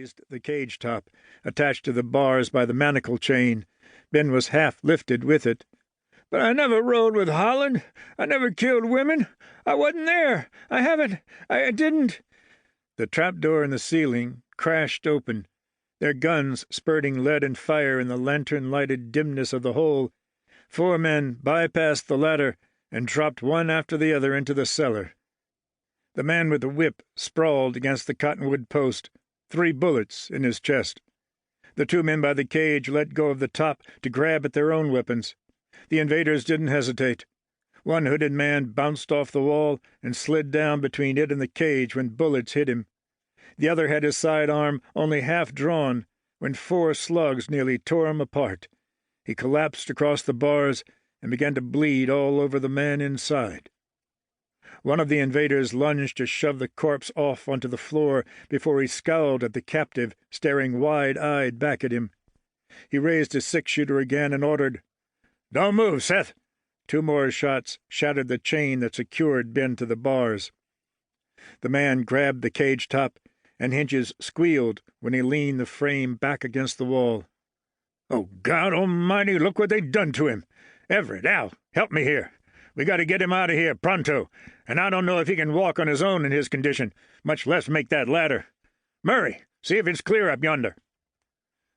raised the cage top, attached to the bars by the manacle chain. Ben was half lifted with it. "But I never rode with Holland. I never killed women. I wasn't there. I haven't. I didn't." The trapdoor in the ceiling crashed open, their guns spurting lead and fire in the lantern-lighted dimness of the hole. 4 men bypassed the ladder and dropped one after the other into the cellar. The man with the whip sprawled against the cottonwood post, 3 bullets in his chest. The 2 men by the cage let go of the top to grab at their own weapons. The invaders didn't hesitate. One hooded man bounced off the wall and slid down between it and the cage when bullets hit him. The other had his sidearm only half drawn when 4 slugs nearly tore him apart. He collapsed across the bars and began to bleed all over the man inside. One of the invaders lunged to shove the corpse off onto the floor before he scowled at the captive, staring wide-eyed back at him. He raised his 6-shooter again and ordered, "Don't move, Seth!" 2 more shots shattered the chain that secured Ben to the bars. The man grabbed the cage top, and hinges squealed when he leaned the frame back against the wall. "Oh, God Almighty, look what they done to him! Everett, Al, help me here. We got to get him out of here, pronto, and I don't know if he can walk on his own in his condition, much less make that ladder. Murray, see if it's clear up yonder."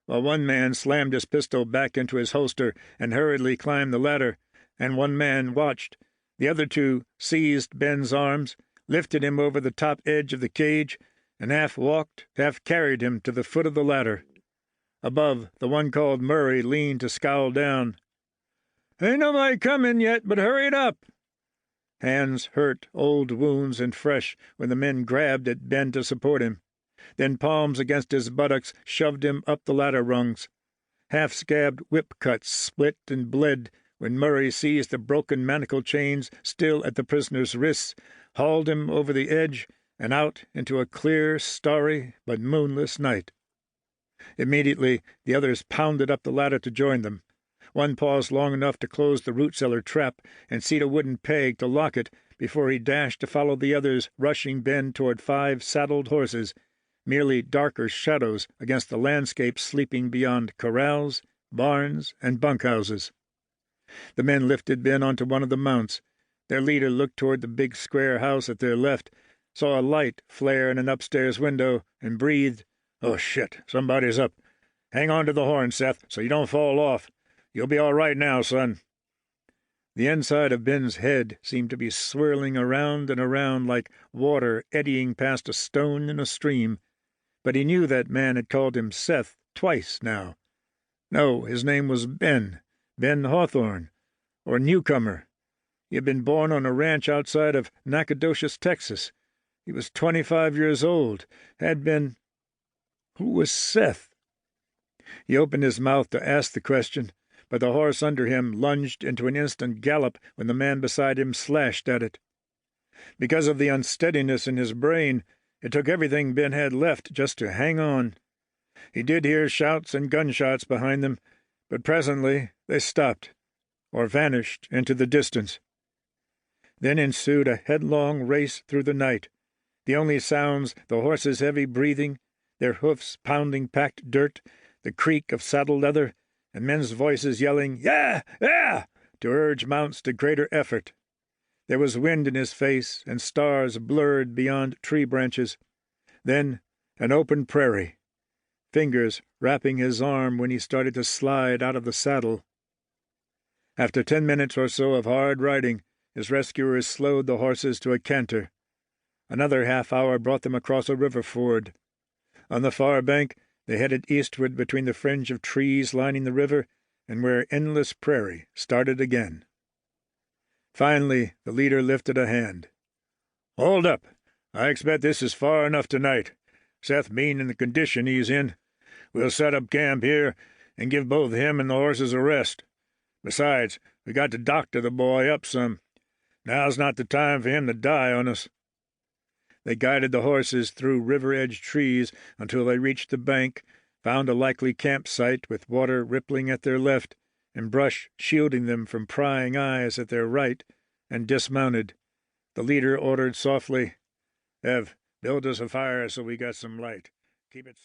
While one man slammed his pistol back into his holster and hurriedly climbed the ladder, and one man watched, the other 2 seized Ben's arms, lifted him over the top edge of the cage, and half walked, half carried him to the foot of the ladder. Above, the one called Murray leaned to scowl down. "Ain't nobody coming yet, but hurry it up." Hands hurt, old wounds and fresh, when the men grabbed at Ben to support him. Then palms against his buttocks shoved him up the ladder rungs. Half-scabbed whip cuts split and bled when Murray seized the broken manacle chains still at the prisoner's wrists, hauled him over the edge and out into a clear, starry, but moonless night. Immediately the others pounded up the ladder to join them. One paused long enough to close the root-cellar trap and seat a wooden peg to lock it before he dashed to follow the others, rushing Ben toward 5 saddled horses, merely darker shadows against the landscape sleeping beyond corrals, barns, and bunkhouses. The men lifted Ben onto one of the mounts. Their leader looked toward the big square house at their left, saw a light flare in an upstairs window, and breathed, "Oh, shit, somebody's up. Hang on to the horn, Seth, so you don't fall off. You'll be all right now, son." The inside of Ben's head seemed to be swirling around and around like water eddying past a stone in a stream, but he knew that man had called him Seth twice now. No, his name was Ben Hawthorne, or Newcomer. He had been born on a ranch outside of Nacogdoches, Texas. He was 25 years old, had been— Who was Seth? He opened his mouth to ask the question, but the horse under him lunged into an instant gallop when the man beside him slashed at it. Because of the unsteadiness in his brain, it took everything Ben had left just to hang on. He did hear shouts and gunshots behind them, but presently they stopped, or vanished into the distance. Then ensued a headlong race through the night, the only sounds the horses' heavy breathing, their hoofs pounding packed dirt, the creak of saddle leather, and men's voices yelling, "Yeah! Yeah!" to urge mounts to greater effort. There was wind in his face, and stars blurred beyond tree branches. Then an open prairie, fingers wrapping his arm when he started to slide out of the saddle. After 10 minutes or so of hard riding, his rescuers slowed the horses to a canter. Another half-hour brought them across a river ford. On the far bank, they headed eastward between the fringe of trees lining the river and where endless prairie started again. Finally, the leader lifted a hand. "Hold up. I expect this is far enough tonight. Seth being in the condition he's in. We'll set up camp here and give both him and the horses a rest. Besides, we got to doctor the boy up some. Now's not the time for him to die on us." They guided the horses through river-edge trees until they reached the bank, found a likely campsite with water rippling at their left and brush shielding them from prying eyes at their right, and dismounted. The leader ordered softly, "Ev, build us a fire so we got some light. Keep it..."